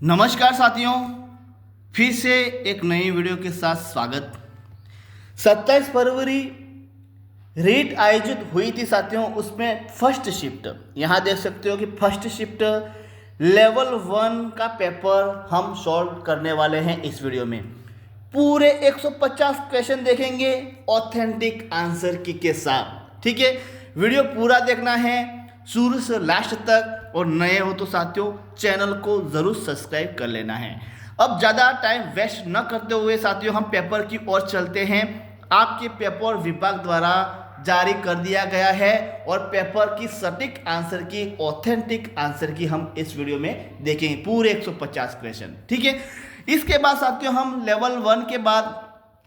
नमस्कार साथियों, फिर से एक नई वीडियो के साथ स्वागत। 27 फरवरी रीट आयोजित हुई थी साथियों। उसमें फर्स्ट शिफ्ट यहाँ देख सकते हो कि फर्स्ट शिफ्ट लेवल 1 का पेपर हम सॉल्व करने वाले हैं। इस वीडियो में पूरे 150 क्वेश्चन देखेंगे ऑथेंटिक आंसर की के साथ। ठीक है, वीडियो पूरा देखना है शुरू से लास्ट तक, और नए हो तो साथियों चैनल को ज़रूर सब्सक्राइब कर लेना है। अब ज़्यादा टाइम वेस्ट न करते हुए साथियों हम पेपर की ओर चलते हैं। आपके पेपर विभाग द्वारा जारी कर दिया गया है और पेपर की सटीक आंसर की, ऑथेंटिक आंसर की हम इस वीडियो में देखेंगे पूरे 150 क्वेश्चन। ठीक है, इसके बाद साथियों हम लेवल 1 के बाद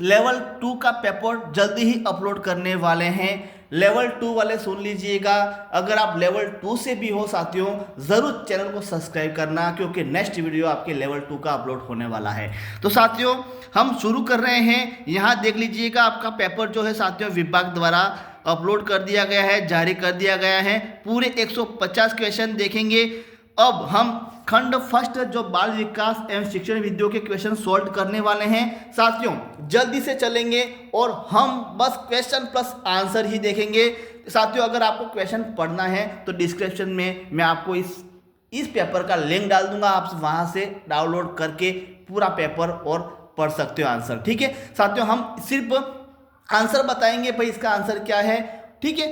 लेवल 2 का पेपर जल्दी ही अपलोड करने वाले हैं। लेवल 2 वाले सुन लीजिएगा, अगर आप लेवल 2 से भी हो साथियों ज़रूर चैनल को सब्सक्राइब करना, क्योंकि नेक्स्ट वीडियो आपके लेवल 2 का अपलोड होने वाला है। तो साथियों हम शुरू कर रहे हैं। यहाँ देख लीजिएगा आपका पेपर जो है साथियों विभाग द्वारा अपलोड कर दिया गया है, जारी कर दिया गया है। पूरे 150 क्वेश्चन देखेंगे। अब हम खंड फर्स्ट जो बाल विकास एवं शिक्षण विधियों के क्वेश्चन सॉल्व करने वाले हैं साथियों। जल्दी से चलेंगे और हम बस क्वेश्चन प्लस आंसर ही देखेंगे साथियों। अगर आपको क्वेश्चन पढ़ना है तो डिस्क्रिप्शन में मैं आपको इस पेपर का लिंक डाल दूंगा, आप वहां से डाउनलोड करके पूरा पेपर और पढ़ सकते हो आंसर। ठीक है साथियों, हम सिर्फ आंसर बताएंगे भाई इसका आंसर क्या है। ठीक है,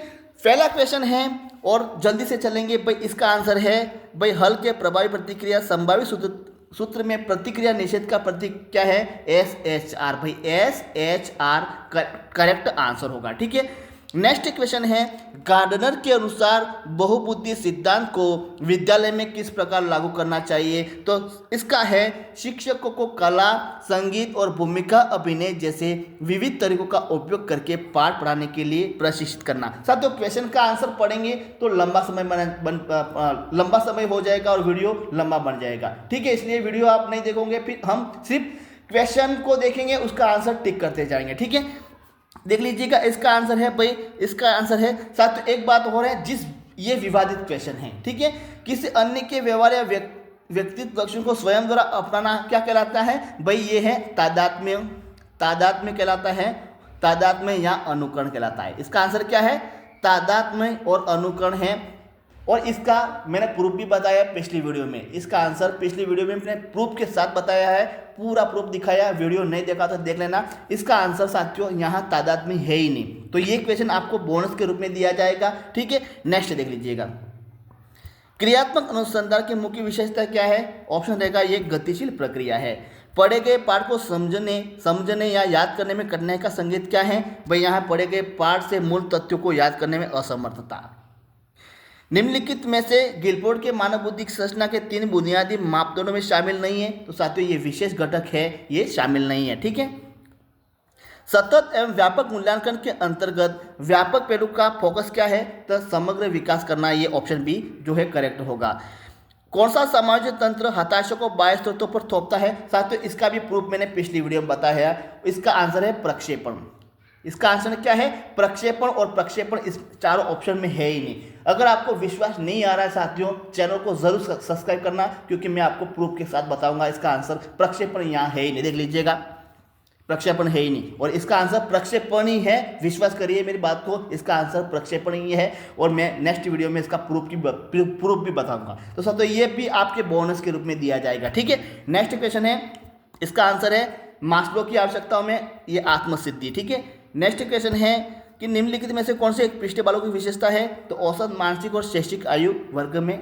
पहला क्वेश्चन है और जल्दी से चलेंगे भाई। इसका आंसर है भाई हल के प्रभावी प्रतिक्रिया संभावित सूत्र में प्रतिक्रिया निषेध का प्रतीक क्या है? SHR। भाई SHR करेक्ट आंसर होगा। ठीक है, नेक्स्ट क्वेश्चन है गार्डनर के अनुसार बहुबुद्धि सिद्धांत को विद्यालय में किस प्रकार लागू करना चाहिए? तो इसका है शिक्षकों को कला, संगीत और भूमिका अभिनय जैसे विविध तरीकों का उपयोग करके पाठ पढ़ाने के लिए प्रशिक्षित करना। साथियों क्वेश्चन का आंसर पढ़ेंगे तो लंबा समय हो जाएगा और वीडियो लंबा बन जाएगा। ठीक है, इसलिए वीडियो आप नहीं देखोगे, फिर हम सिर्फ क्वेश्चन को देखेंगे, उसका आंसर टिक करते जाएंगे। ठीक है, देख लीजिएगा इसका आंसर है भाई, इसका आंसर है साथियों। एक बात हो रहा है, जिस ये विवादित क्वेश्चन है, ठीक है, किसी अन्य के व्यवहार या व्यक्तित्व लक्षण को स्वयं द्वारा अपनाना क्या कहलाता है? भाई ये है तादात्म्य। तादात्म्य कहलाता है, तादात्म्य या अनुकरण कहलाता है। इसका आंसर क्या है? तादात्म्य और अनुकरण है। और इसका मैंने प्रूफ भी बताया पिछली वीडियो में। इसका आंसर पिछली वीडियो में मैंने प्रूफ के साथ बताया है, पूरा प्रूफ दिखाया। वीडियो नहीं देखा तो देख लेना। इसका आंसर साथियों यहाँ तादाद में है ही नहीं, तो ये क्वेश्चन आपको बोनस के रूप में दिया जाएगा। ठीक है, नेक्स्ट देख लीजिएगा। क्रियात्मक अनुसंधान की मुख्य विशेषता क्या है? ऑप्शन रहेगा ये गतिशील प्रक्रिया है। पढ़े गए पाठ को समझने या याद करने में कठिनाई का संकेत क्या है? भाई यहाँ पढ़े गए पाठ से मूल तथ्यों को याद करने में असमर्थता। निम्नलिखित में से गिलफोर्ड के मानव बुद्धि की संरचना के 3 बुनियादी मापदंडों में शामिल नहीं है। तो साथियों ये विशेष घटक है, ये शामिल नहीं है। ठीक है, सतत एवं व्यापक मूल्यांकन के अंतर्गत व्यापक पहलू का फोकस क्या है? तो समग्र विकास करना। ये ऑप्शन बी जो है करेक्ट होगा। कौन सा सामाजिक तंत्र हताशा को बाह्य स्रोतों पर थोपता है? साथियों इसका भी प्रूफ मैंने पिछली वीडियो में बताया है। इसका आंसर है प्रक्षेपण। इसका आंसर क्या है? प्रक्षेपण। और प्रक्षेपण इस चारों ऑप्शन में है ही नहीं। अगर आपको विश्वास नहीं आ रहा है साथियों, चैनल को जरूर सब्सक्राइब करना, क्योंकि मैं आपको प्रूफ के साथ बताऊंगा। इसका आंसर प्रक्षेपण यहाँ है ही नहीं, देख लीजिएगा प्रक्षेपण है ही नहीं, और इसका आंसर प्रक्षेपण ही है। विश्वास करिए मेरी बात को, इसका आंसर प्रक्षेपण ही है। और मैं नेक्स्ट वीडियो में इसका प्रूफ भी बताऊंगा। तो साथियों ये भी आपके बोनस के रूप में दिया जाएगा। ठीक है, नेक्स्ट क्वेश्चन है, इसका आंसर है मास्लो की आवश्यकताओं में ये आत्मसिद्धि। ठीक है, नेक्स्ट क्वेश्चन है कि निम्नलिखित में से कौन से एक पृष्ठ बालों की विशेषता है? तो औसत मानसिक और शैक्षिक आयु वर्ग में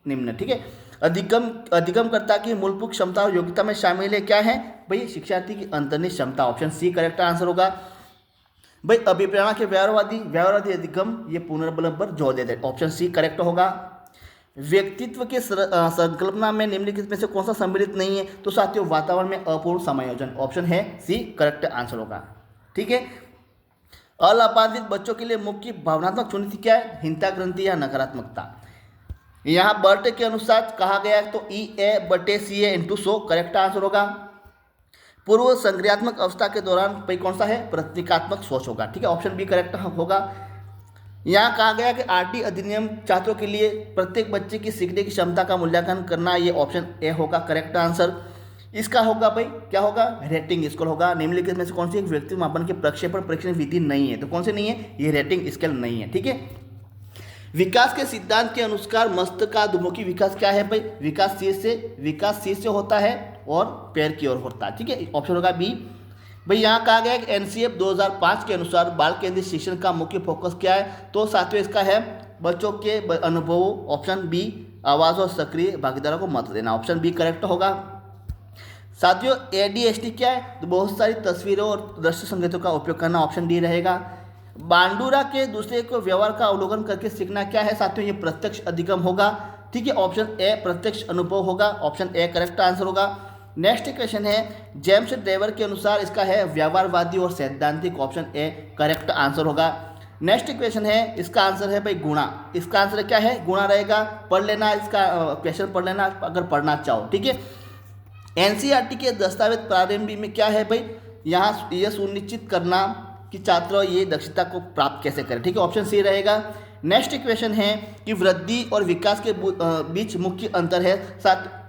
निम्न। ठीक है, अधिगमकर्ता की मूलभूत क्षमता और योग्यता में शामिल है क्या है? भाई शिक्षार्थी की अंतर्निहित क्षमता। ऑप्शन सी करेक्ट आंसर होगा। भाई अभिप्रेरणा के व्यवहारवादी अधिगम, ये पुनर्बल पर जोर देते हैं। ऑप्शन सी करेक्ट होगा। व्यक्तित्व के संकल्पना में निम्नलिखित में से कौन सा सम्मिलित नहीं है? तो साथियों वातावरण में अपूर्ण समायोजन। ऑप्शन है सी करेक्ट आंसर होगा। ठीक है, अलापादित बच्चों के लिए मुख्य भावनात्मक चुनौती क्या है? हिंसा ग्रंथि या नकारात्मकता। यहाँ बर्टे के अनुसार कहा गया है, तो EA/CA/100 करेक्ट आंसर होगा। पूर्व संक्रियात्मक अवस्था के दौरान भाई कौन सा है? प्रतीकात्मक सोच होगा। ठीक है, ऑप्शन बी करेक्ट होगा। यहाँ कहा गया कि आरटी अधिनियम छात्रों के लिए प्रत्येक बच्चे की सीखने की क्षमता का मूल्यांकन करना, ये ऑप्शन ए होगा करेक्ट आंसर। इसका होगा भाई क्या होगा, रेटिंग स्केल होगा। निम्नलिखित में से कौन सी एक व्यक्ति मापन के प्रक्षेपण परीक्षण विधि नहीं है, तो कौन से नहीं है, ये रेटिंग स्केल नहीं है। ठीक है, विकास के सिद्धांत के अनुसार मस्तिष्क का अधोमुखी विकास क्या है भाई, विकास शीर्ष से होता है और पैर की ओर होता है। ठीक है, ऑप्शन होगा बी। भाई यहाँ कहा गया है कि एनसीएफ 2005 के अनुसार बाल केंद्रित शिक्षण का मुख्य फोकस क्या है, तो साथियों इसका है बच्चों के अनुभवों, ऑप्शन बी, आवाज़ और सक्रिय भागीदारों को महत्व देना, ऑप्शन बी करेक्ट होगा। साथियों एडीएचडी क्या है, तो बहुत सारी तस्वीरों और दृश्य संकेतों का उपयोग करना, ऑप्शन डी रहेगा। बांडुरा के दूसरे को व्यवहार का अवलोकन करके सीखना क्या है साथियों, ये प्रत्यक्ष अधिगम होगा। ठीक है, ऑप्शन ए प्रत्यक्ष अनुभव होगा, ऑप्शन ए करेक्ट आंसर होगा। नेक्स्ट क्वेश्चन है जेम्स ड्रेवर के अनुसार इसका है व्यवहारवादी और सैद्धांतिक, ऑप्शन ए करेक्ट आंसर होगा। नेक्स्ट क्वेश्चन है इसका आंसर है भाई गुणा, इसका आंसर क्या है, गुणा रहेगा। पढ़ लेना इसका क्वेश्चन, पढ़ लेना अगर पढ़ना चाहो। ठीक है, एनसीईआरटी के दस्तावेज प्रारंभ में क्या है भाई, यहाँ यह सुनिश्चित करना कि छात्र ये दक्षता को प्राप्त कैसे करें। ठीक है, ऑप्शन सी रहेगा। नेक्स्ट क्वेश्चन है कि वृद्धि और विकास के बीच मुख्य अंतर है साथ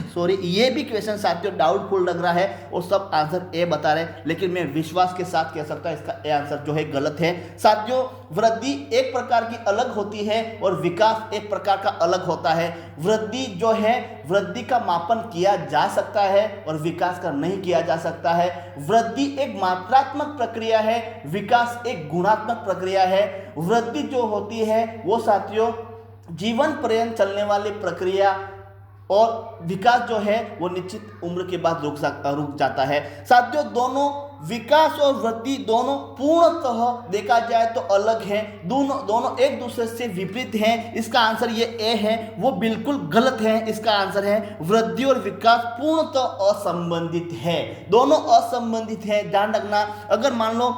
सॉरी ये भी क्वेश्चन साथियों डाउटफुल लग रहा है और सब आंसर ए बता रहे हैं, लेकिन मैं विश्वास के साथ कह सकता हूं इसका ए आंसर जो है गलत है। साथियों वृद्धि एक प्रकार की अलग होती है और विकास एक प्रकार का अलग होता है। वृद्धि जो है, वृद्धि का मापन किया जा सकता है और विकास का नहीं किया जा सकता है। वृद्धि एक मात्रात्मक प्रक्रिया है, विकास एक गुणात्मक प्रक्रिया है। वृद्धि जो होती है वो साथियों जीवन पर्यंत चलने वाली प्रक्रिया, और विकास जो है वो निश्चित उम्र के बाद रुक जाता है। साथियों दोनों विकास और वृद्धि दोनों पूर्णतः देखा जाए तो अलग हैं, दोनों एक दूसरे से विपरीत हैं। इसका आंसर ये ए है, वो बिल्कुल गलत है। इसका आंसर है वृद्धि और विकास पूर्णतः असंबंधित है, दोनों असंबंधित हैं। ध्यान रखना, अगर मान लो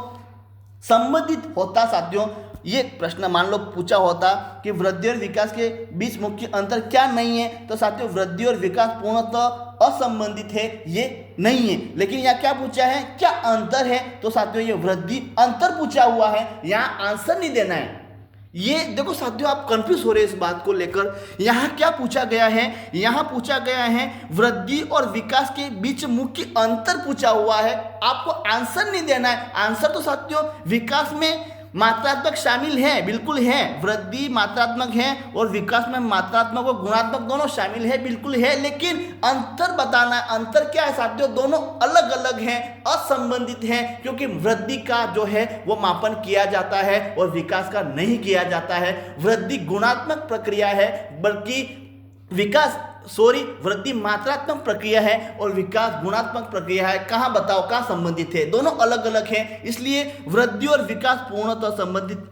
संबंधित होता साथियों, ये प्रश्न मान लो पूछा होता कि वृद्धि और विकास के बीच मुख्य अंतर क्या नहीं है, तो साथियों वृद्धि और विकास पूर्णतः असंबंधित है, ये नहीं है। लेकिन यहाँ क्या पूछा है, क्या अंतर है, तो साथियों ये वृद्धि अंतर पूछा हुआ है, यहाँ आंसर नहीं देना है। ये देखो साथियों आप कंफ्यूज हो रहे हैं इस बात को लेकर। यहाँ क्या पूछा गया है, यहाँ पूछा गया है वृद्धि और विकास के बीच मुख्य अंतर पूछा हुआ है, आपको आंसर नहीं देना है। आंसर तो साथियों विकास में मात्रात्मक शामिल है, बिल्कुल है, वृद्धि मात्रात्मक है और विकास में मात्रात्मक और गुणात्मक दोनों शामिल है, बिल्कुल है, लेकिन अंतर बताना है। अंतर क्या है साथियों, दोनों अलग अलग हैं, असंबंधित हैं, क्योंकि वृद्धि का जो है वो मापन किया जाता है और विकास का नहीं किया जाता है। वृद्धि गुणात्मक प्रक्रिया है, बल्कि वृद्धि मात्रात्मक प्रक्रिया है और विकास गुणात्मक प्रक्रिया है। कहाँ बताओ, कहाँ संबंधित है, दोनों अलग अलग हैं, इसलिए वृद्धि और विकास पूर्णतः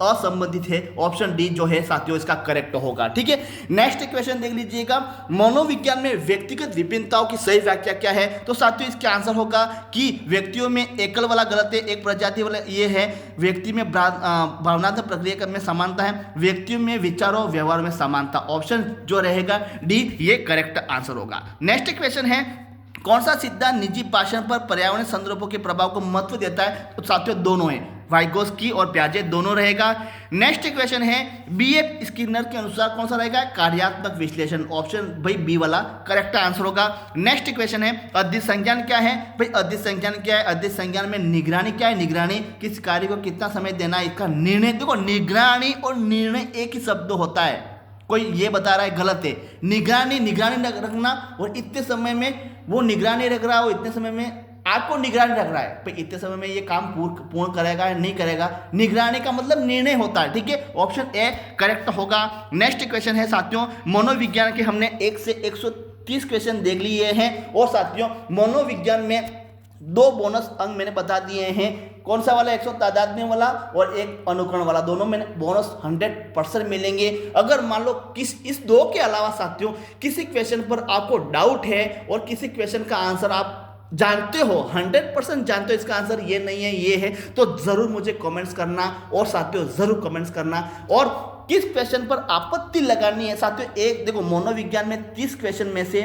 असंबंधित है। ऑप्शन डी जो है साथियों इसका करेक्ट होगा। ठीक है, नेक्स्ट क्वेश्चन देख लीजिएगा, मनोविज्ञान में व्यक्तिगत विभिन्नताओं की सही व्याख्या क्या है, तो साथियों इसका आंसर होगा कि व्यक्तियों में एकल वाला गलत है, एक प्रजाति वाला ये है, व्यक्ति में भावनात्मक प्रक्रिया में समानता है, व्यक्तियों में विचारों व्यवहार में समानता। ऑप्शन जो रहेगा डी ये करेक्ट आंसर होगा। नेक्स्ट क्वेश्चन है कौन सा सिद्धांत निजी भाषण पर पर्यावरण संदर्भों के प्रभाव को महत्व देता है, तो साथियों दोनों है, वाइगोस्की और प्याजे दोनों रहेगा। नेक्स्ट क्वेश्चन है बीएफ स्किनर के अनुसार कौन सा रहेगा, कार्यात्मक विश्लेषण। ऑप्शन भाई बी वाला करेक्ट आंसर होगा। नेक्स्ट क्वेश्चन है अध्ययन संज्ञान क्या है, भाई अध्ययन संज्ञान क्या है, अध्ययन संज्ञान में निगरानी क्या है, निगरानी किस कार्य को कितना समय देना है, इसका निर्णय। देखो निगरानी और निर्णय एक ही शब्द होता है, कोई ये बता रहा है गलत है। निगरानी रखना और इतने समय में वो निगरानी रख रहा हो, इतने समय में आपको निगरानी रख रहा है, भाई इतने समय में ये काम पूर्ण करेगा या नहीं करेगा, निगरानी का मतलब निर्णय होता है। ठीक है, ऑप्शन ए करेक्ट होगा। नेक्स्ट क्वेश्चन है साथियों मनोविज्ञान के, हमने 1 से 130 क्वेश्चन देख लिए हैं और साथियों मनोविज्ञान में 2 बोनस अंक मैंने बता दिए हैं। कौन सा वाला, 100 तादात्म्य वाला और एक अनुकरण वाला, दोनों में बोनस 100% मिलेंगे। अगर मान लो इस 2 के अलावा साथियों किसी क्वेश्चन पर आपको डाउट है और किसी क्वेश्चन का आंसर आप जानते हो, 100% जानते हो इसका आंसर ये नहीं है ये है, तो जरूर मुझे कमेंट्स करना और साथियों जरूर कमेंट्स करना। और किस क्वेश्चन पर आपत्ति लगानी है साथियों, एक देखो मनोविज्ञान में 30 क्वेश्चन में से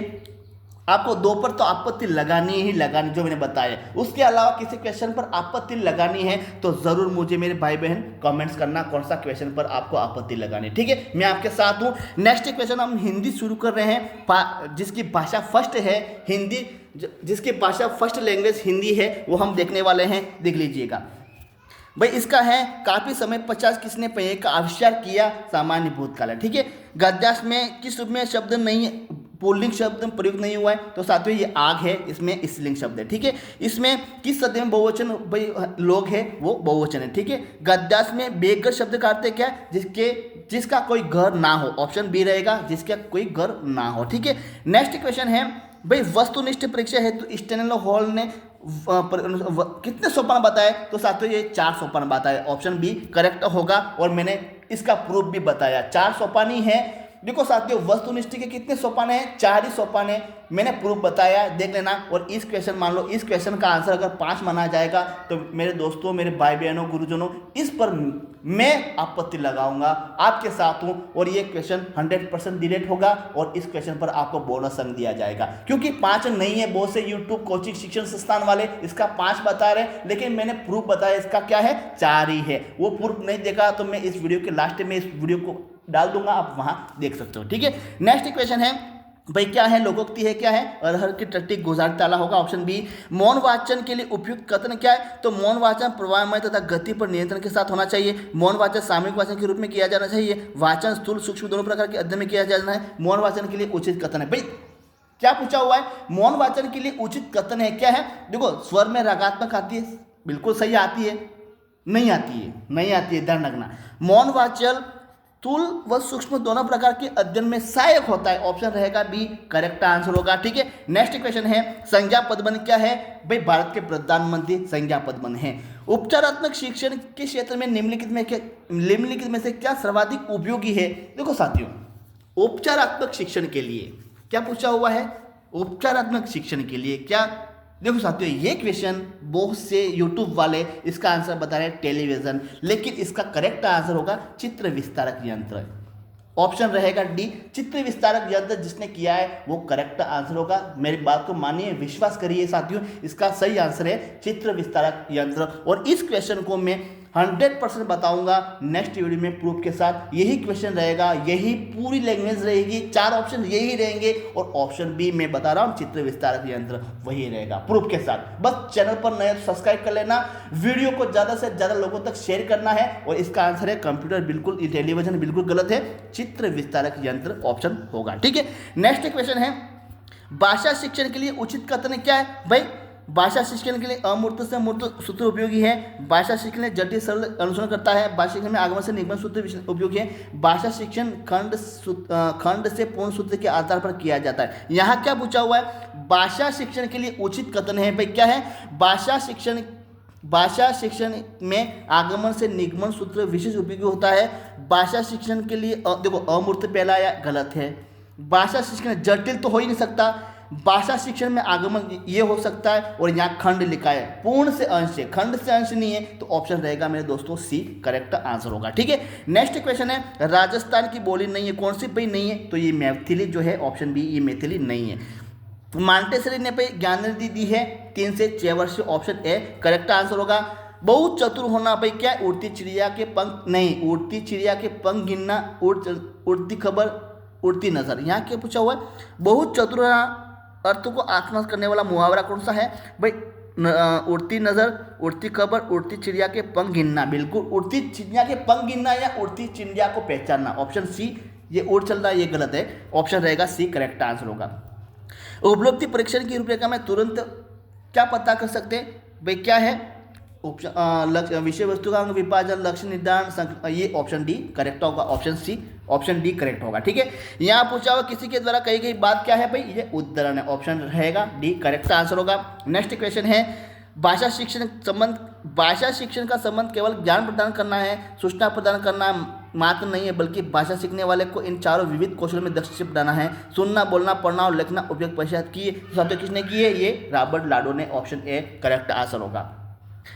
आपको 2 पर तो आपत्ति लगानी ही लगानी, जो मैंने बताया। उसके अलावा किसी क्वेश्चन पर आपत्ति लगानी है तो ज़रूर मुझे मेरे भाई बहन कमेंट्स करना कौन सा क्वेश्चन पर आपको आपत्ति लगानी है, ठीक है। मैं आपके साथ हूँ। नेक्स्ट क्वेश्चन हम हिंदी शुरू कर रहे हैं। जिसकी भाषा फर्स्ट है हिंदी, जिसकी भाषा फर्स्ट लैंग्वेज हिंदी है, वो हम देखने वाले हैं। देख लीजिएगा भाई, इसका है काफी समय 50 किसने पहिए का आविष्कार किया, सामान्य भूतकाल है, ठीक है। गद्यांश में किस रूप में शब्द नहीं, पुल्लिंग शब्द प्रयुक्त नहीं हुआ है, तो साथियों ये आग है, इसमें स्त्रीलिंग शब्द है, ठीक है। इसमें किस सदी में बहुवचन भाई लोग है, वो बहुवचन है, ठीक है। गद्यांश में बेघर शब्द का अर्थ क्या है, जिसका कोई घर ना हो, ऑप्शन बी रहेगा, जिसका कोई घर ना हो, ठीक है। नेक्स्ट क्वेश्चन है भाई, वस्तुनिष्ठ परीक्षा हेतु स्टैनलो हॉल ने कितने सोपान बताए, तो साथियों ये 4 सोपान बताए, ऑप्शन बी करेक्ट होगा। और मैंने इसका प्रूफ भी बताया, 4 सोपान ही है। देखो साथियों, वस्तुनिष्ठ के कितने सोपान है, 4 ही सोपान है, मैंने प्रूफ बताया, देख लेना। और इस क्वेश्चन, मान लो इस क्वेश्चन का आंसर अगर 5 माना जाएगा तो मेरे दोस्तों, मेरे भाई बहनों, गुरुजनों, इस पर मैं आपत्ति लगाऊंगा, आपके साथ हूं। और ये क्वेश्चन 100% डिलीट होगा और इस क्वेश्चन पर आपको बोनस अंक दिया जाएगा, क्योंकि 5 नहीं है। बहुत से यूट्यूब कोचिंग शिक्षण संस्थान वाले इसका 5 बता रहे हैं, लेकिन मैंने प्रूफ बताया इसका क्या है, 4 ही है। वो प्रूफ नहीं देखा तो मैं इस वीडियो के लास्ट में इस वीडियो को डाल दूंगा, आप वहां देख सकते हो, ठीक है। नेक्स्ट क्वेश्चन है भाई, क्या है, लोकोक्ति है, क्या है, अरहर की टट्टी गुजार ताला होगा, ऑप्शन बी। मौन वाचन के लिए उपयुक्त कथन क्या है, तो मौन वाचन प्रवाहमय तथा गति पर नियंत्रण के साथ होना चाहिए। मौन वाचन सामूहिक वाचन के रूप में किया जाना चाहिए। वाचन स्थूल सूक्ष्म दोनों प्रकार के अध्ययन में किया जाना है। मौन वाचन के लिए उचित कथन है, भाई क्या पूछा हुआ है, मौन वाचन के लिए उचित कथन है, क्या है। देखो, स्वर में रागात्मक आती है, बिल्कुल सही आती है, नहीं आती है, ध्यान रखना। मौन वाचन स्थूल व सूक्ष्म दोनों प्रकार के अध्ययन में सहायक होता है, ऑप्शन रहेगा बी, करेक्ट आंसर होगा, ठीक है। नेक्स्ट क्वेश्चन है, संज्ञा पदबंध क्या है, भाई भारत के प्रधानमंत्री संज्ञा पदबंध है। उपचारात्मक शिक्षण के क्षेत्र में निम्नलिखित में से क्या सर्वाधिक उपयोगी है। देखो साथियों, उपचारात्मक शिक्षण के लिए क्या पूछा हुआ है, उपचारात्मक शिक्षण के लिए क्या, देखो साथियों, ये क्वेश्चन बहुत से यूट्यूब वाले इसका आंसर बता रहे हैं टेलीविजन, लेकिन इसका करेक्ट आंसर होगा चित्र विस्तारक यंत्र, ऑप्शन रहेगा डी, चित्र विस्तारक यंत्र जिसने किया है वो करेक्ट आंसर होगा। मेरी बात को मानिए, विश्वास करिए साथियों, इसका सही आंसर है चित्र विस्तारक यंत्र। और इस क्वेश्चन को मैं 100% बताऊंगा नेक्स्ट वीडियो में प्रूफ के साथ। यही क्वेश्चन रहेगा, यही पूरी लैंग्वेज रहेगी, 4 ऑप्शन यही रहेंगे और ऑप्शन बी मैं बता रहा हूँ चित्र विस्तारक यंत्र वही रहेगा प्रूफ के साथ। बस चैनल पर नए तो सब्सक्राइब कर लेना, वीडियो को ज़्यादा से ज़्यादा लोगों तक शेयर करना है। और इसका आंसर है कंप्यूटर बिल्कुल, टेलीविजन बिल्कुल गलत है, चित्र विस्तारक यंत्र ऑप्शन होगा, ठीक है। नेक्स्ट क्वेश्चन है, भाषा शिक्षण के लिए उचित कथन क्या है, भाई भाषा शिक्षण के लिए अमूर्त से मूर्त सूत्र उपयोगी है। भाषा शिक्षण जटिल सरल अनुसरण करता है। भाषा शिक्षण में आगमन से निगमन सूत्र उपयोगी है। भाषा शिक्षण खंड से पूर्ण सूत्र के आधार पर किया जाता है। यहाँ क्या पूछा हुआ है, भाषा शिक्षण के लिए उचित कथन है, भाई क्या है, भाषा शिक्षण में आगमन से निगमन सूत्र विशेष उपयोगी होता है। भाषा शिक्षण के लिए देखो, अमूर्त पहला या गलत है। भाषा शिक्षण जटिल तो हो ही नहीं सकता, भाषा शिक्षण में आगमन ये हो सकता है। और यहाँ खंड लिखा है, पूर्ण से अंश है, खंड से अंश नहीं है, तो ऑप्शन रहेगा मेरे दोस्तों सी, करेक्ट आंसर होगा, ठीक है। नेक्स्ट क्वेश्चन है, राजस्थान की बोली नहीं है, कौन सी भाई नहीं है, तो ये मैथिली जो है, ऑप्शन बी, ये मैथिली नहीं है। मांटेसरी ने भाई ज्ञाननिधि दी है 3 से 6 वर्ष, ऑप्शन ए करेक्ट आंसर होगा। बहुत चतुर होना भाई क्या, उड़ती चिड़िया के पंख नहीं, उड़ती चिड़िया के पंख गिनना, उड़ती खबर उड़ती नजर। यहाँ क्या पूछा हुआ है, बहुत चतुर अर्थ को आत्मसात करने वाला मुहावरा कौन सा है, भाई उड़ती नजर, उड़ती खबर, उड़ती चिड़िया के पंख गिनना, बिल्कुल उड़ती चिड़िया के पंख गिनना या उड़ती चिड़िया को पहचानना, ऑप्शन सी, ये उड़ चल रहा है, ये गलत है, ऑप्शन रहेगा सी, करेक्ट आंसर होगा। उपलब्धि परीक्षण की रूपरेखा में तुरंत क्या पता कर सकते हैं, भाई क्या है, ऑप्शन विषय वस्तु का अंग विभाजन, लक्ष्य निर्धारण, ये ऑप्शन डी करेक्ट होगा, option C, option D correct होगा, ठीक है। यहाँ पूछा हुआ किसी के द्वारा कही गई बात क्या है, भाई ये उद्धरण है, ऑप्शन रहेगा डी करेक्ट आंसर होगा। नेक्स्ट क्वेश्चन है, भाषा शिक्षण का संबंध केवल ज्ञान प्रदान करना है, सूचना प्रदान करना मात्र नहीं है, बल्कि भाषा सीखने वाले को इन चारों विविध कौशलों में दक्ष बनाना है। सुनना, बोलना, पढ़ना और लिखना उपयोग पश्चात किए, किसने किए, ये रॉबर्ट लाडो ने, ऑप्शन ए करेक्ट आंसर होगा।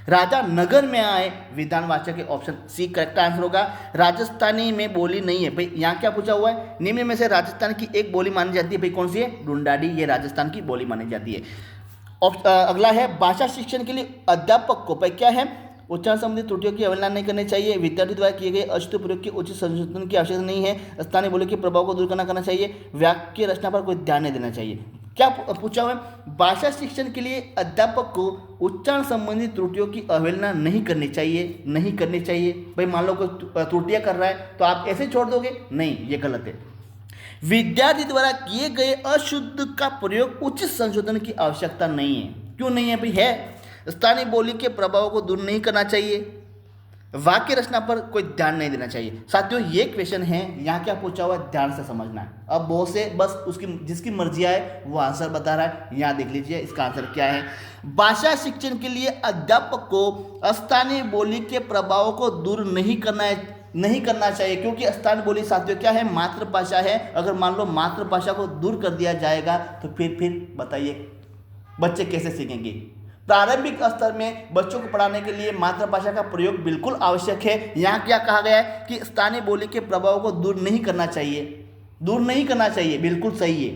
राजा नगर में आए विधानवाचक है, ऑप्शन सी करेक्ट आंसर होगा। राजस्थानी में बोली नहीं है भाई, यहाँ क्या पूछा हुआ है, निम्न में से राजस्थान की एक बोली मानी जाती है भाई, कौन सी है, ढूंढाड़ी, ये राजस्थान की बोली मानी जाती है। अगला है भाषा शिक्षण के लिए अध्यापक को भाई क्या है, उच्चारण संबंधी त्रुटियों की अवहेलना नहीं करनी चाहिए, विद्यार्थी द्वारा किए गए अशुद्ध प्रयोग के उचित संशोधन की आवश्यकता नहीं है, स्थानीय बोली के प्रभाव को दूर करना चाहिए, वाक्य रचना पर कोई ध्यान नहीं देना चाहिए। क्या पूछा हुआ है, भाषा शिक्षण के लिए अध्यापक को उच्चारण संबंधी त्रुटियों की अवहेलना नहीं करनी चाहिए, नहीं करनी चाहिए भाई। मान लो कोई त्रुटियां कर रहा है तो आप ऐसे छोड़ दोगे, नहीं, ये गलत है। विद्यार्थी द्वारा किए गए अशुद्ध का प्रयोग उचित संशोधन की आवश्यकता नहीं है, क्यों नहीं है भाई, है। स्थानीय बोली के प्रभाव को दूर नहीं करना चाहिए, वाक्य रचना पर कोई ध्यान नहीं देना चाहिए। साथियों ये क्वेश्चन है, यहाँ क्या पूछा हुआ है, ध्यान से समझना है। अब बहुत से बस उसकी जिसकी मर्जी आए वो आंसर बता रहा है, यहाँ देख लीजिए इसका आंसर क्या है। भाषा शिक्षण के लिए अध्यापक को स्थानीय बोली के प्रभाव को दूर नहीं करना चाहिए, क्योंकि स्थानीय बोली साथियों क्या है, मातृभाषा है। अगर मान लो मातृभाषा को दूर कर दिया जाएगा तो फिर बताइए बच्चे कैसे सीखेंगे। प्रारंभिक स्तर में बच्चों को पढ़ाने के लिए मातृभाषा का प्रयोग बिल्कुल आवश्यक है। यहाँ क्या कहा गया है कि स्थानीय बोली के प्रभाव को दूर नहीं करना चाहिए, बिल्कुल सही है,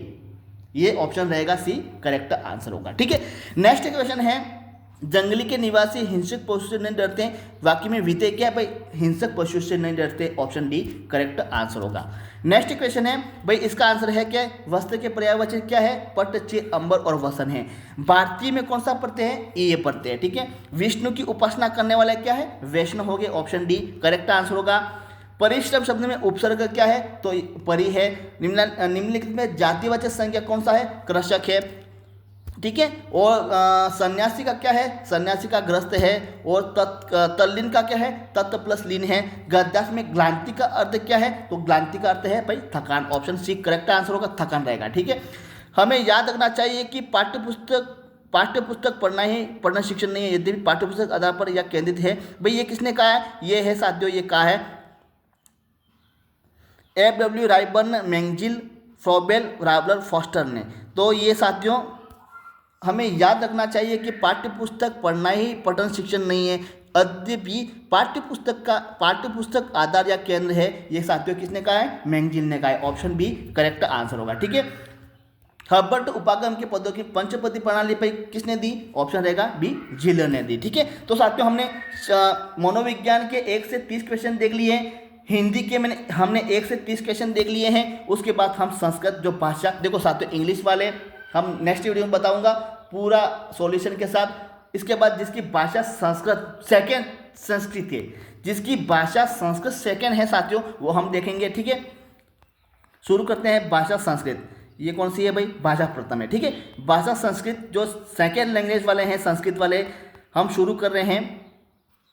ये ऑप्शन रहेगा सी करेक्ट आंसर होगा। ठीक है, नेक्स्ट क्वेश्चन है, जंगली के निवासी हिंसक पशु से नहीं डरते, वाक्य में विधेय क्या है भाई, हिंसक पशु से नहीं डरते, ऑप्शन डी करेक्ट आंसर होगा। नेक्स्ट क्वेश्चन है भाई, इसका आंसर है क्या, वस्त्र के पर्यायवाची क्या है, पट, चे, अंबर और वसन है। भारतीय में कौन सा प्रत्यय है, ये प्रत्यय है। ठीक है, विष्णु की उपासना करने वाला क्या है, वैष्णव हो गए, ऑप्शन डी करेक्ट आंसर होगा। परिश्रम शब्द में उपसर्ग क्या है, तो परि है। निम्नलिखित में जातिवाचक संज्ञा कौन सा है, कृषक है। ठीक है, और सन्यासी का क्या है, सन्यासी का ग्रस्त है। और तल्लीन का क्या है, तत्व प्लस लीन है। गद्यास में ग्लांति का अर्थ क्या है, तो ग्लांति का अर्थ है भाई थकान, ऑप्शन सी करेक्ट आंसर होगा, थकान रहेगा। ठीक है, हमें याद रखना चाहिए कि पाठ्यपुस्तक पढ़ना शिक्षण नहीं है, यदि पाठ्यपुस्तक आधार पर यह केंद्रित है। भाई ये किसने कहा है, ये है साथियों, ये कहा है F.W. रायबर्न, मैगजिल, फ्रॉबेल, रावलर, फॉस्टर ने। तो ये साथियों हमें याद रखना चाहिए कि पाठ्यपुस्तक पढ़ना ही पठन शिक्षण नहीं है, यद्यपि पाठ्यपुस्तक आधार या केंद्र है। ये साथियों किसने कहा है, मैगजिल ने कहा है, ऑप्शन बी करेक्ट आंसर होगा। ठीक है, हर्बर्ट उपागम के पदों की पंचपदी प्रणाली पर किसने दी, ऑप्शन रहेगा बी जिलर ने दी। ठीक है, तो साथियों हमने मनोविज्ञान के 1 से 30 क्वेश्चन देख लिए हैं, हिंदी के हमने 1 से 30 क्वेश्चन देख लिए हैं। उसके बाद हम संस्कृत जो भाषा, देखो साथियों इंग्लिश वाले हम नेक्स्ट वीडियो में बताऊंगा पूरा सॉल्यूशन के साथ। इसके बाद जिसकी भाषा संस्कृत सेकंड संस्कृत है, जिसकी भाषा संस्कृत सेकंड है साथियों, वो हम देखेंगे। ठीक है, शुरू करते हैं भाषा संस्कृत। ये कौन सी है भाई, भाषा प्रथम है। ठीक है, भाषा संस्कृत जो सेकेंड लैंग्वेज वाले हैं, संस्कृत वाले, हम शुरू कर रहे हैं,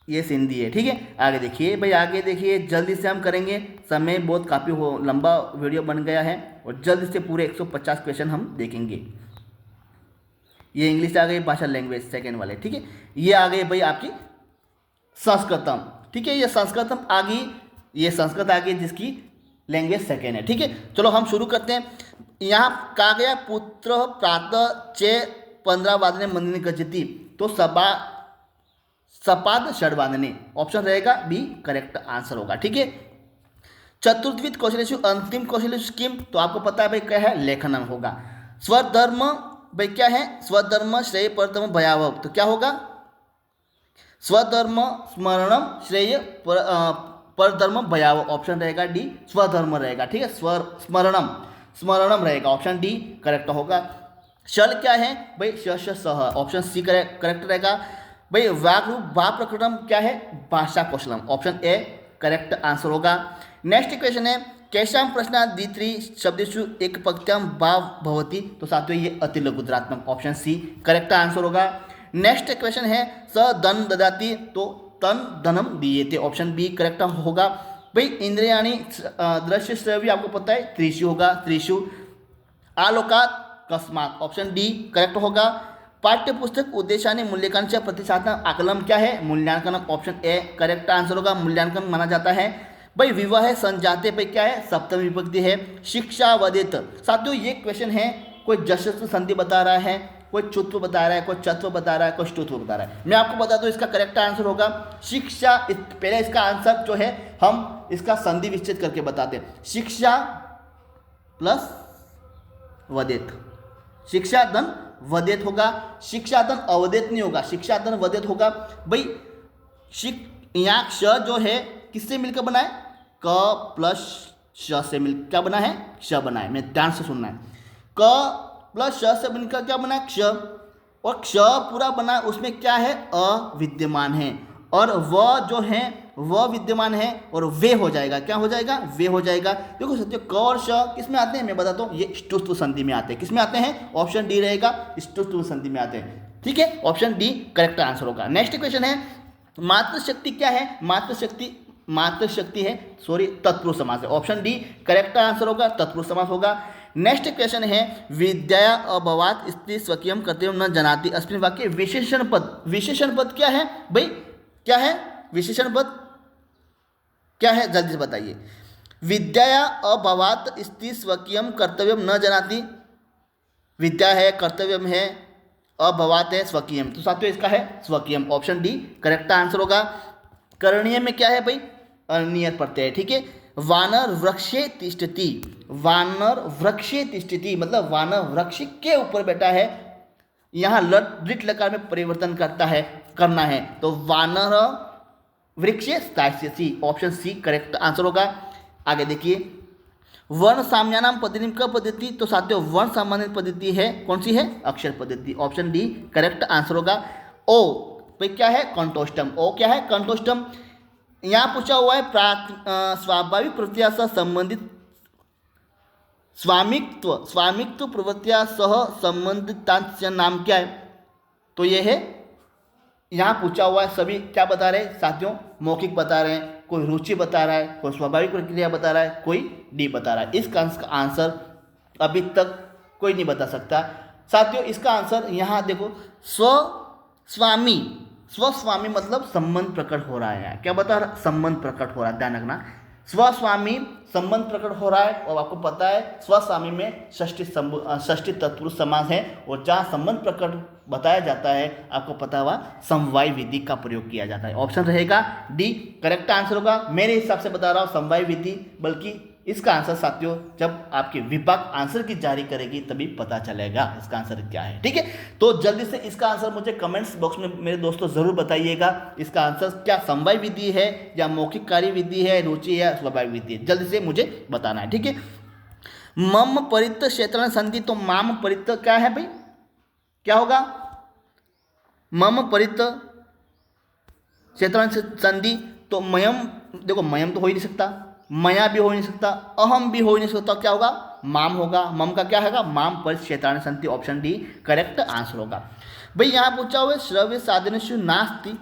ये सिंधी है। ठीक है, आगे देखिए भाई, आगे देखिए, जल्दी से हम करेंगे, समय बहुत काफ़ी लंबा वीडियो बन गया है और जल्दी से पूरे 150 क्वेश्चन हम देखेंगे। ये इंग्लिश आ गई, भाषा लैंग्वेज सेकेंड वाले। ठीक है, ये आ गई भाई आपकी संस्कृतम। ठीक है, ये संस्कृतम आ गई, ये संस्कृत आ गई जिसकी लैंग्वेज सेकेंड है। ठीक है, चलो हम शुरू करते हैं। यहाँ कहा गया, पुत्र प्रातः 6:15 वादने मंदिर गजती, तो सपाद षड्वादने, ऑप्शन रहेगा बी करेक्ट आंसर होगा। ठीक है, चतुर्विध कौशलेषु अंतिम कौशलेषु किम, तो आपको पता है भाई क्या है, लेखनम होगा। स्वधर्म भाई क्या है, स्वधर्म श्रेय परधर्म भयावह, तो क्या होगा, स्वधर्म स्मरणम श्रेय परधर्म भयावह, ऑप्शन रहेगा डी स्वधर्म रहेगा। ठीक है, स्मरणम रहेगा, ऑप्शन डी करेक्ट होगा। शल क्या है भाई, सह, ऑप्शन सी करेक्ट रहेगा भाई। वाक्रूप भा प्रकरणम क्या है, भाषा कौशलम, ऑप्शन ए करेक्ट आंसर होगा। नेक्स्ट क्वेश्चन है, कैशाम प्रश्न द्वित्री शब्देषु एक पंक्त्याम भाव भवति, तो साथियों ये अति लघुत्रात्मक, ऑप्शन सी करेक्ट आंसर होगा। नेक्स्ट क्वेश्चन है, स धन ददाति, तो तन धनम दीयते, ऑप्शन बी करेक्ट होगा भाई। इंद्रियाणी दृश्य श्रव्य आपको पता है त्रिशु होगा, त्रिशु। आलोकात कस्मात, ऑप्शन डी करेक्ट होगा। पाठ्यपुस्तक उद्देशाने मूल्यांकन प्रतिशातन आकलन क्या है, मूल्यांकन, ऑप्शन ए करेक्ट आंसर होगा, मूल्यांकन माना जाता है भाई। विवाह संजाते पे क्या है, सप्तमी विभक्ति है। शिक्षा वदित, साथियों ये क्वेश्चन है, कोई जश्न संधि बता रहा है, कोई चुत्व बता रहा है, कोई चत्व बता रहा है, कोई ष्टुत्व बता रहा है। मैं आपको बता दूं इसका करेक्ट आंसर होगा शिक्षा। पहले इसका आंसर जो है हम इसका संधि विच्छेद करके बताते हैं। शिक्षा प्लस वदेत, शिक्षा धन वदेत होगा, शिक्षा धन अवदेत नहीं होगा, शिक्षा धन वदेत होगा। भाई यहाँ क्ष जो है किससे मिलकर बना है, क प्लस श से मिल क्या बना है, क्ष बना है। मैं ध्यान से सुनना है, क प्लस श से मिलकर क्या बना है, क्ष, और क्ष पूरा बना उसमें क्या है, अविद्यमान है, और व जो है वह विद्यमान है, और वे हो जाएगा, क्या हो जाएगा, वे हो जाएगा। देखो सत्य क और श किस में आते हैं, मैं बताता हूँ, ये ष्टुत्व संधि में आते हैं। किस में आते हैं, ऑप्शन डी रहेगा, ष्टुत्व संधि में आते हैं। ठीक है, ऑप्शन डी करेक्ट आंसर होगा। नेक्स्ट क्वेश्चन है मातृशक्ति क्या है, मातृशक्ति है, सॉरी तत्पुरुष समास है। ऑप्शन डी करेक्ट आंसर होगा, तत्पुरुष समास होगा। नेक्स्ट क्वेश्चन है विद्या अभवात स्त्री स्वकीयम कर्तव्यम न जानाति अस्मिन् वाक्ये विशेषण पद। विशेषण पद क्या है भाई, क्या है विशेषण पद, क्या है जल्दी से बताइए। विद्या अभवात स्त्री स्वकीयम कर्तव्यम न जानाति, विद्या है, कर्तव्यम है, अभवात है, स्वकीयम, तो साथियों इसका है स्वकीयम। ऑप्शन डी करेक्ट आंसर होगा। करणीय में क्या है भाई, अनियत प्रत्यय है। ठीक है, वानर वृक्षे तिष्ठति, वानर वृक्षे तिष्ठति मतलब वानर वृक्ष के ऊपर बैठा है। यहाँ लिट लकार में परिवर्तन करना है, तो वानर वृक्षे स्थास्यति, ऑप्शन सी करेक्ट आंसर होगा। आगे देखिए वर्ण साम्यानाम पद्धति का पद्धति, तो साथियों वर्ण सामान्य पद्धति है, कौन सी है, अक्षर पद्धति। ऑप्शन डी करेक्ट आंसर होगा। ओ भाई क्या है, कंटोस्टम, ओ क्या है, कंटोस्टम। यहाँ पूछा हुआ है स्वाभाविक प्रवृत्तिया से संबंधित स्वामित्व प्रवृत्तिया सह संबंधित नाम क्या है, तो ये है, यहाँ पूछा हुआ है सभी क्या बता रहे हैं साथियों, मौखिक बता रहे हैं, कोई रुचि बता रहा है, कोई स्वाभाविक प्रक्रिया बता रहा है, कोई डी बता रहा है। इसका आंसर अभी तक कोई नहीं बता सकता साथियों। इसका आंसर यहाँ देखो, स्वस्वामी मतलब संबंध प्रकट हो रहा है। क्या बता रहा, संबंध प्रकट हो रहा है, ध्यान रखना, स्वस्वामी संबंध प्रकट हो रहा है। और आपको पता है स्वस्वामी में षष्ठी तत्पुरुष समास है, और जहाँ संबंध प्रकट बताया जाता है आपको पता हुआ समवाय विधि का प्रयोग किया जाता है। ऑप्शन रहेगा डी करेक्ट आंसर होगा। मेरे हिसाब से बता रहा हूँ समवाय विधि, बल्कि इसका आंसर साथियों जब आपके विभाग आंसर की जारी करेगी तभी पता चलेगा इसका आंसर क्या है। ठीक है, तो जल्दी से इसका आंसर मुझे कमेंट्स बॉक्स में मेरे दोस्तों जरूर बताइएगा, इसका आंसर क्या समवाय विधि है या मौखिक कार्य विधि है, रुचि है, स्वाभाविक विधि है, जल्दी से मुझे बताना है। ठीक है, मम परित क्षेत्रण संधि, तो माम परित क्या है भाई, क्या होगा, मम परित क्षेत्रण संधि, तो मयम, देखो मयम तो हो ही नहीं सकता, मया भी हो नहीं सकता, अहम भी हो नहीं सकता, क्या होगा, माम होगा। मम का क्या होगा, माम परित क्षेत्राणि सन्ति, ऑप्शन डी करेक्ट आंसर होगा। भाई यहाँ पूछा हुआ है श्रव्य साधनेषु नास्ति,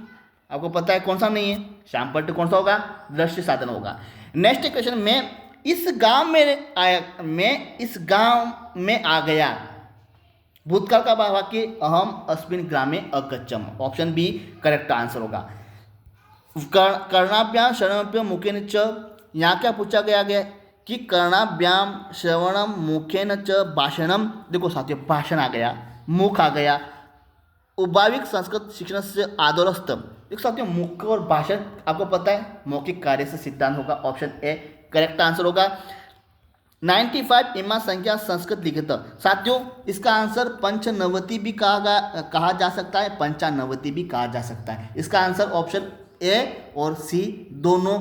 आपको पता है कौन सा नहीं है, श्यामपट्ट कौन सा होगा, दृश्य साधन होगा। नेक्स्ट क्वेश्चन, मैं इस गांव में आ गया, भूतकाल का वाक्य अहम अस्मिन् ग्रामे अगच्छम, ऑप्शन बी करेक्ट आंसर होगा। कर्णाभ्याम शरणभ्याम मुखेन च, यहाँ क्या पूछा गया कि कर्णाभ्याम श्रवणम मुखेन च भाषणम, देखो साथियों भाषण आ गया, मुख आ गया, उभाविक संस्कृत शिक्षण से आदरस्थ, देखो साथियों मुख और भाषण आपको पता है मौखिक कार्य से सिद्धांत होगा, ऑप्शन ए करेक्ट आंसर होगा। 95 इमा संख्या संस्कृत लिखित, साथियों इसका आंसर पंचनवति भी कहा जा सकता है, पंचानवति भी कहा जा सकता है। इसका आंसर ऑप्शन ए और सी दोनों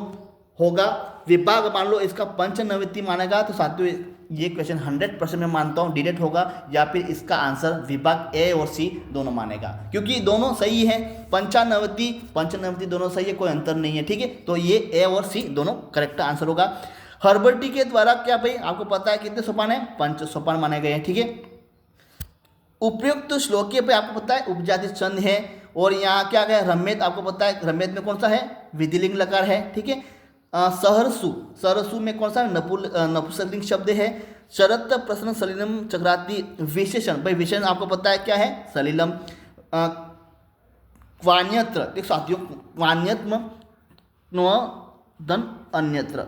होगा। विभाग मान लो इसका पंचनवति मानेगा, तो साथियों ये क्वेश्चन 100% मैं मानता हूँ डिलेट होगा, या फिर इसका आंसर विभाग ए और सी दोनों मानेगा, क्योंकि दोनों सही है, पंचनवति दोनों सही है, कोई अंतर नहीं है। ठीक है, तो ये ए और सी दोनों करेक्ट आंसर होगा। हर्बर्टी के द्वारा क्या भाई आपको पता है कितने सोपान है, 5 सोपान माने गए हैं। ठीक है, उपयुक्त श्लोकीय पे आपको पता है उपजाति छंद है, और यहाँ क्या गया रम्यत, आपको पता है रम्यत में कौन सा है, विधिलिंग लकार है। ठीक है, सहरसु में कौन सा नपुंसकलिंग शब्द है। शरत प्रश्न सलिलम चक्राती, विशेषण भाई विशेषण आपको पता है क्या है, सलिलम। क्वान्यत्र, देख साथियों क्वान्यत्म धन अन्यत्र,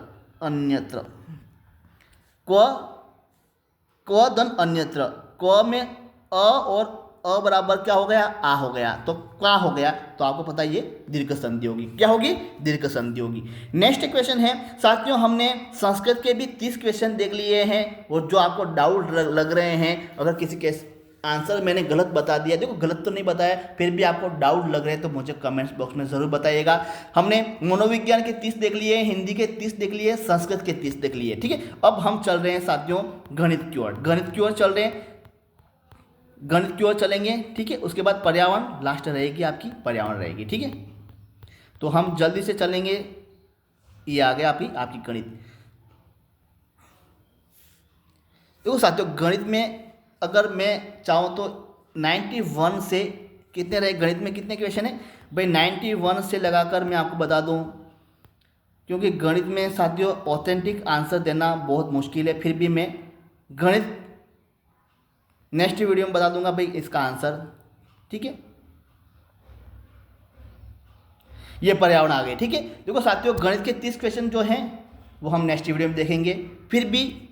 क्व धन अन्यत्र, क्व में अ और अ बराबर क्या हो गया, आ हो गया, तो क्या हो गया, तो आपको पता है ये दीर्घ संधि होगी। क्या होगी, दीर्घ संधि होगी। नेक्स्ट क्वेश्चन है साथियों, हमने संस्कृत के भी 30 क्वेश्चन देख लिए हैं, और जो आपको डाउट लग रहे हैं, अगर किसी के आंसर मैंने गलत बता दिया, देखो गलत तो नहीं बताया, फिर भी आपको डाउट लग रहे हैं तो मुझे कमेंट्स बॉक्स में ज़रूर बताइएगा। हमने मनोविज्ञान के 30 देख लिए, हिंदी के 30 देख लिए, संस्कृत के 30 देख लिए, ठीक है। अब हम चल रहे हैं साथियों गणित की ओर, गणित की ओर चल रहे हैं, गणित की ओर चलेंगे, ठीक है। उसके बाद पर्यावरण लास्ट रहेगी, आपकी पर्यावरण रहेगी, ठीक है। तो हम जल्दी से चलेंगे, ये आ गया आपकी गणित। देखो साथियों, गणित में अगर मैं चाहूँ तो 91 से कितने रहे, गणित में कितने क्वेश्चन है भाई, 91 से लगाकर मैं आपको बता दूँ, क्योंकि गणित में साथियों ऑथेंटिक आंसर देना बहुत मुश्किल है, फिर भी मैं गणित नेक्स्ट वीडियो में बता दूंगा भाई इसका आंसर, ठीक है। ये पर्यावरण आ गए, ठीक है। देखो साथियों, गणित के 30 क्वेश्चन जो हैं वो हम नेक्स्ट वीडियो में देखेंगे। फिर भी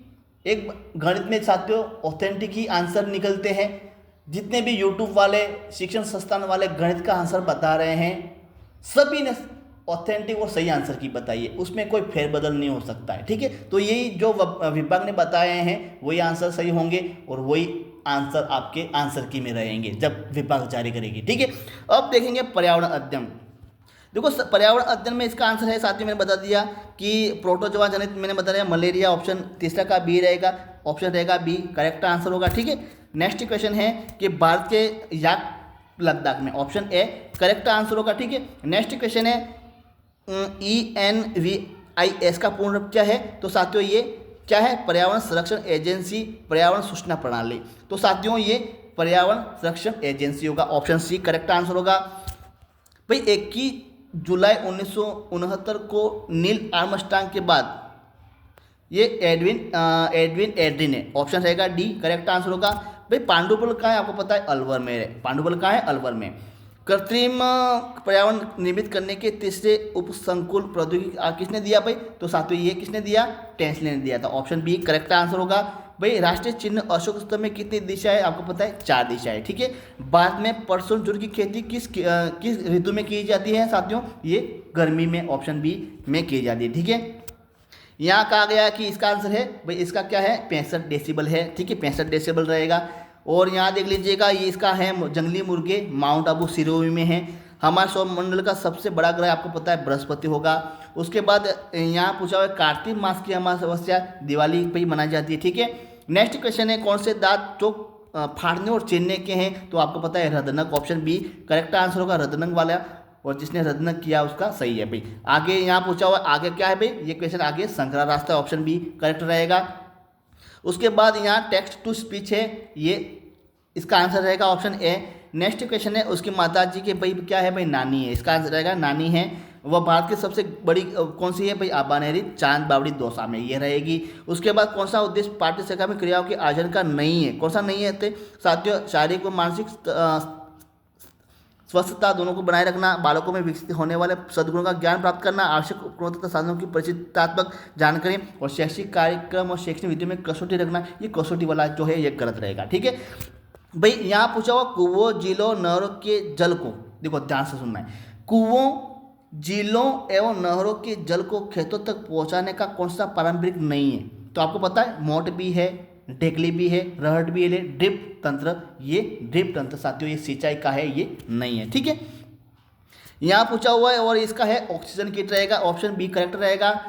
एक गणित में साथियों ऑथेंटिक ही आंसर निकलते हैं। जितने भी यूट्यूब वाले, शिक्षण संस्थान वाले गणित का आंसर बता रहे हैं, सभी ने ऑथेंटिक और सही आंसर की बताइए, उसमें कोई फेरबदल नहीं हो सकता है, ठीक है। तो यही जो विभाग ने बताए हैं वही आंसर सही होंगे, और वही आंसर आपके आंसर की में रहेंगे जब विभाग जारी करेगी, ठीक है। अब देखेंगे पर्यावरण अध्ययन। देखो पर्यावरण अध्ययन में इसका आंसर है साथियों, मैंने बता दिया कि प्रोटोजोआ जनित, मैंने बता दिया मलेरिया, ऑप्शन तीसरा का बी रहेगा, ऑप्शन रहेगा बी, करेक्ट आंसर होगा, ठीक है। नेक्स्ट क्वेश्चन है कि भारत के याक लद्दाख में, ऑप्शन ए करेक्ट आंसर होगा, ठीक है। नेक्स्ट क्वेश्चन है ENVIS का पूर्ण रूप क्या है, तो साथियों ये क्या है, पर्यावरण संरक्षण एजेंसी, पर्यावरण सूचना प्रणाली, तो साथियों ये पर्यावरण संरक्षण एजेंसी होगा, ऑप्शन सी करेक्ट आंसर होगा। भाई 21 जुलाई 1969 को नील आर्मस्ट्रांग के बाद ये एडविन एड्रिन है, ऑप्शन रहेगा डी करेक्ट आंसर होगा। भाई पांडुपुल कहाँ है, आपको पता है अलवर में है, पांडुपुल कहाँ है, अलवर में। कृत्रिम पर्यावरण निर्मित करने के तीसरे उपसंकुल प्रौद्योगिकी किसने दिया भाई, तो साथियों ये किसने दिया, टेंसले ने दिया था, ऑप्शन बी करेक्ट आंसर होगा। भाई राष्ट्रीय चिन्ह अशोक स्तंभ में कितनी दिशाएं, आपको पता है 4 दिशाएं, ठीक है। बाद में परसों जुड़ की खेती किस ऋतु में की जाती है साथियों, ये गर्मी में, ऑप्शन बी में की जाती है, ठीक है। यहाँ कहा गया कि इसका आंसर है भाई, इसका क्या है 65 डेसिबल है, ठीक है, 65 डेसिबल रहेगा। और यहाँ देख लीजिएगा, ये इसका है जंगली मुर्गे, माउंट आबू सिरोही में है। हमारे सौरमंडल का सबसे बड़ा ग्रह आपको पता है बृहस्पति होगा। उसके बाद यहाँ पूछा हुआ है कार्तिक मास की अमावस्या दिवाली पे ही मनाई जाती है, ठीक है। नेक्स्ट क्वेश्चन है कौन से दांत जो फाड़ने और चीरने के हैं, तो आपको पता है हृदनक, ऑप्शन बी करेक्ट आंसर होगा, हृदनक वाला, और जिसने हृदनक किया उसका सही है भाई। आगे यहाँ पूछा हुआ आगे क्या है भाई, ये क्वेश्चन आगे संकरा रास्ता, ऑप्शन बी करेक्ट रहेगा। उसके बाद यहाँ टेक्स्ट टू स्पीच है, ये इसका आंसर रहेगा ऑप्शन ए। नेक्स्ट क्वेश्चन है उसकी माता जी के भाई क्या है भाई, नानी है, इसका आंसर रहेगा नानी है। वह भारत की सबसे बड़ी कौन सी है भाई, आबानेरी चांद बावड़ी दौसा में ये रहेगी। उसके बाद कौन सा उद्देश्य पाठ्य शाखा में क्रियाओं के आयोजन का नहीं है, कौन सा नहीं है तो साथियों शारीरिक व मानसिक स्वस्थता दोनों को बनाए रखना, बालकों में विकसित होने वाले सद्गुणों का ज्ञान प्राप्त करना, आवश्यक उपकरणों तथा साधनों की परिचितात्मक जानकारी, और शैक्षिक कार्यक्रम और शैक्षणिक विधियों में कसौटी रखना, ये कसौटी वाला जो है ये गलत रहेगा, ठीक है। भाई यहाँ पूछा हुआ कुओं, झीलों, नहरों के जल को, देखो ध्यान से सुनना है, कुओं, झीलों एवं नहरों के जल को खेतों तक पहुँचाने का कौन सा पारंपरिक नहीं है, तो आपको पता है मोट भी है, ढेकली भी है, रहट भी है, ड्रिप तंत्र, ये ड्रिप तंत्र साथियों ये सिंचाई का है, ये नहीं है, ठीक है। यहाँ पूछा हुआ है और इसका है ऑक्सीजन किट रहेगा, ऑप्शन बी करेक्ट रहेगा।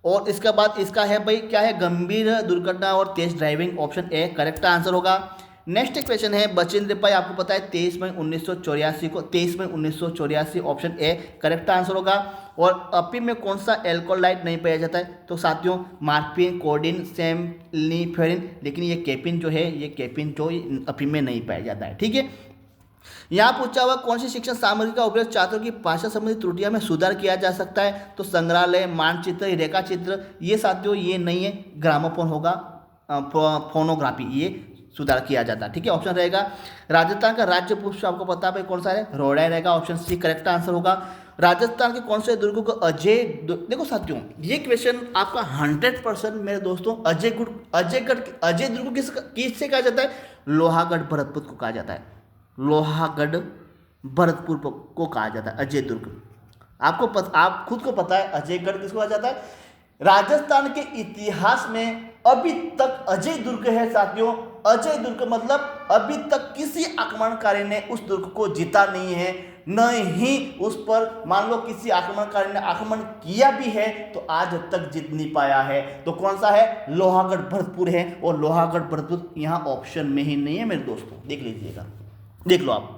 और इसके बाद इसका है भाई क्या है, गंभीर दुर्घटना और तेज driving, option A correct answer होगा। नेक्स्ट क्वेश्चन है बचेंद्र पाई, आपको पता है 23 मई 1984 को, 23 मई 1984, ऑप्शन ए करेक्ट आंसर होगा। और अफीम में कौन सा एल्कोलाइड नहीं पाया जाता है, तो साथियों मार्फिन, कोडीन, सेम्निफेरिन, लेकिन ये केपिन जो है, ये केपिन जो अफीम में नहीं पाया जाता है, ठीक है। यहाँ पूछा हुआ कौन सी शिक्षण सामग्री का उपयोग छात्रों की भाषा संबंधी त्रुटियों में सुधार किया जा सकता है, तो संग्रहालय, मानचित्र, रेखाचित्र, ये साथियों ये नहीं है, ग्रामोफोन होगा, फोनोग्राफी, ये सुधार किया जाता है, ठीक है, ऑप्शन रहेगा। राजस्थान का राज्य पुष्प आपको पता है कौन सा है, रोडाई रहेगा, ऑप्शन सी करेक्ट आंसर होगा। राजस्थान के कौन से दुर्गों को देखो साथियों ये क्वेश्चन आपका 100% मेरे दोस्तों, अजय दुर्ग किससे कहा जाता है, लोहागढ़ भरतपुर को कहा जाता है, लोहागढ़ भरतपुर को कहा जाता है, अजय दुर्ग। आप खुद को पता है अजयगढ़ किसको कहा जाता है। राजस्थान के इतिहास में अभी तक अजय दुर्ग है साथियों। अजय दुर्ग मतलब अभी तक किसी आक्रमणकारी ने उस दुर्ग को जीता नहीं है, न ही उस पर मान लो किसी आक्रमणकारी ने आक्रमण किया भी है तो आज तक जीत नहीं पाया है। तो कौन सा है, लोहागढ़ भरतपुर है। और लोहागढ़ भरतपुर यहाँ ऑप्शन में ही नहीं है मेरे दोस्तों, देख लीजिएगा, देख लो आप।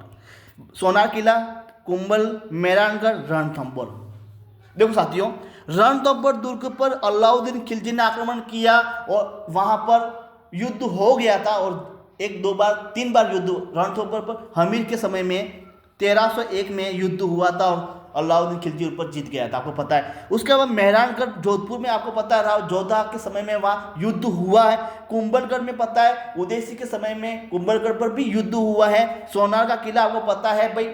सोनार किला, कुंभल, मेहरानगढ़, रणथंभौर। देखो साथियों, रणथंभौर दुर्ग पर अलाउद्दीन खिलजी ने आक्रमण किया और वहां पर युद्ध हो गया था और 3 बार युद्ध रणथंभौर पर हमीर के समय में 1301 में युद्ध हुआ था और अलाउद्दीन खिलजी ऊपर जीत गया था, आपको पता है। उसके बाद मेहरानगढ़ जोधपुर में आपको पता है जोधा के समय में वहाँ युद्ध हुआ है। कुंभलगढ़ में पता है उदय सिंह के समय में कुंभलगढ़ पर भी युद्ध हुआ है। सोनार का किला आपको पता है भाई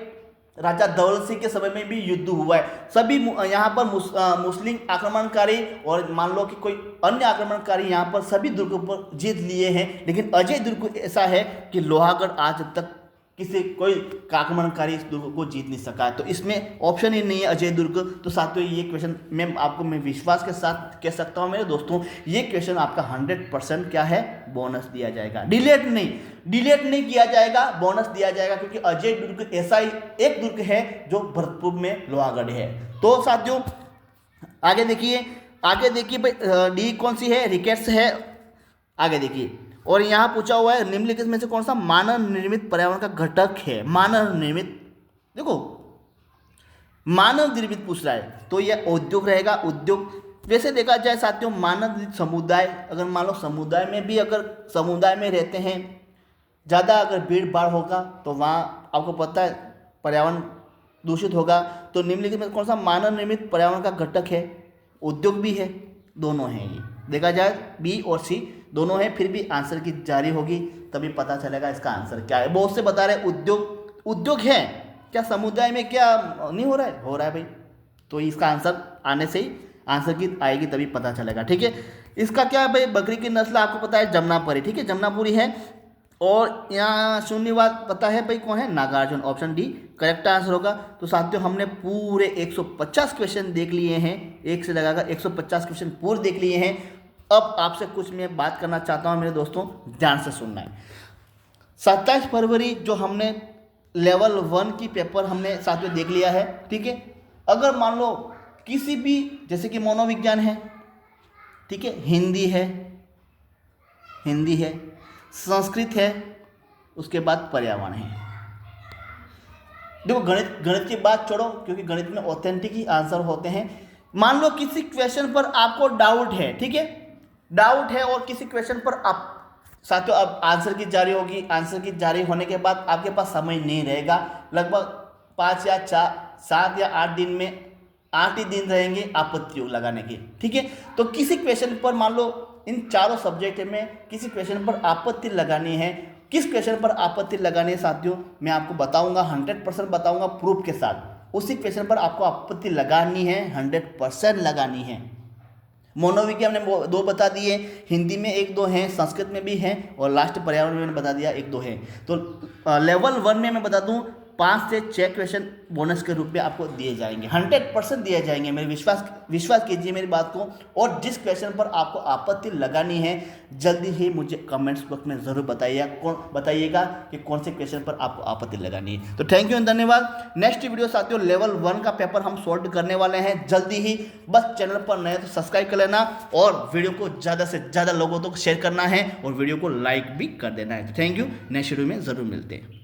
राजा धवल सिंह के समय में भी युद्ध हुआ है। सभी यहाँ पर मुस्लिम आक्रमणकारी और मान लो कि कोई अन्य आक्रमणकारी यहाँ पर सभी दुर्गों पर जीत लिए हैं, लेकिन अजय दुर्ग ऐसा है कि लोहागढ़ आज तक कोई आक्रमणकारी इस दुर्ग को जीत नहीं सका है। तो इसमें ऑप्शन ही नहीं है अजय दुर्ग। तो साथियों ये क्वेश्चन मैं विश्वास के साथ कह सकता हूँ मेरे दोस्तों, ये क्वेश्चन आपका 100% क्या है, बोनस दिया जाएगा। डिलीट नहीं किया जाएगा, बोनस दिया जाएगा, क्योंकि अजय दुर्ग ऐसा ही एक दुर्ग है जो भरतपुर में लोहागढ़ है। तो साथियों आगे देखिए भाई डी कौन सी है, रिकेट्स है। आगे देखिए, और यहाँ पूछा हुआ है निम्नलिखित में से कौन सा मानव निर्मित पर्यावरण का घटक है। मानव निर्मित, देखो मानव निर्मित पूछ रहा है तो यह उद्योग रहेगा। उद्योग वैसे देखा जाए साथियों, मानव निर्मित समुदाय, अगर मान लो समुदाय में भी अगर समुदाय में रहते हैं, ज़्यादा अगर भीड़ भाड़ होगा तो वहाँ आपको पता है पर्यावरण दूषित होगा। तो निम्नलिखित में कौन सा मानव निर्मित पर्यावरण का घटक है, उद्योग भी है, दोनों हैं। ये देखा जाए बी और सी दोनों हैं, फिर भी आंसर की जारी होगी तभी पता चलेगा इसका आंसर क्या है। बहुत से बता रहे उद्योग है, क्या समुदाय में क्या नहीं हो रहा है, हो रहा है भाई। तो इसका आंसर आने से ही आंसर की आएगी तभी पता चलेगा, ठीक है। इसका क्या है भाई, बकरी की नस्ल आपको पता है जमुनापुरी, ठीक है, जमुनापुरी है। और यहाँ शून्यवाद पता है भाई कौन है, Nagarjuna. Option D correct answer होगा। तो साथियों हमने पूरे 150 क्वेश्चन देख लिए हैं, एक से लगाकर 150 क्वेश्चन पूरे देख लिए हैं। अब आपसे कुछ मैं बात करना चाहता हूँ मेरे दोस्तों, ध्यान से सुनना है। 27 फरवरी जो हमने लेवल 1 की पेपर हमने साथियों देख लिया है, ठीक है। अगर मान लो किसी भी जैसे कि मनोविज्ञान है, ठीक है, हिंदी है, संस्कृत है, उसके बाद पर्यावरण है। देखो गणित की बात छोड़ो, क्योंकि गणित में ऑथेंटिक ही आंसर होते हैं। मान लो किसी क्वेश्चन पर आपको डाउट है, ठीक है, डाउट है और किसी क्वेश्चन पर आप साथियों अब आंसर की जारी होगी। आंसर की जारी होने के बाद आपके पास समय नहीं रहेगा, लगभग 5 या 7 या 8 दिन में 8 ही दिन रहेंगे आपत्ति लगाने के, ठीक है। तो किसी क्वेश्चन पर मान लो इन चारों सब्जेक्ट में किसी क्वेश्चन पर आपत्ति लगानी है, किस क्वेश्चन पर आपत्ति लगानी है साथियों मैं आपको बताऊंगा, 100% बताऊंगा प्रूफ के साथ। उसी क्वेश्चन पर आपको आपत्ति लगानी है, 100% लगानी है। मनोविज्ञान ने 2 बता दिए, हिंदी में 1-2 हैं, संस्कृत में भी हैं और लास्ट पर्यावरण में मैंने बता दिया 1-2 हैं। तो लेवल 1 में मैं बता दूं 5 से 6 क्वेश्चन बोनस के रूप में आपको दिए जाएंगे, 100% दिए जाएंगे। मेरे विश्वास कीजिए मेरी बात को। और जिस क्वेश्चन पर आपको आपत्ति लगानी है जल्दी ही मुझे कमेंट्स बॉक्स में ज़रूर बताइएगा कि कौन से क्वेश्चन पर आपको आपत्ति लगानी है। तो थैंक यू, धन्यवाद। नेक्स्ट वीडियो साथियों लेवल 1 का पेपर हम सॉल्व करने वाले हैं जल्दी ही। बस चैनल पर नए तो सब्सक्राइब कर लेना और वीडियो को ज़्यादा से ज़्यादा लोगों तक शेयर करना है और वीडियो को लाइक भी कर देना है। तो थैंक यू, नेक्स्ट वीडियो में ज़रूर मिलते हैं।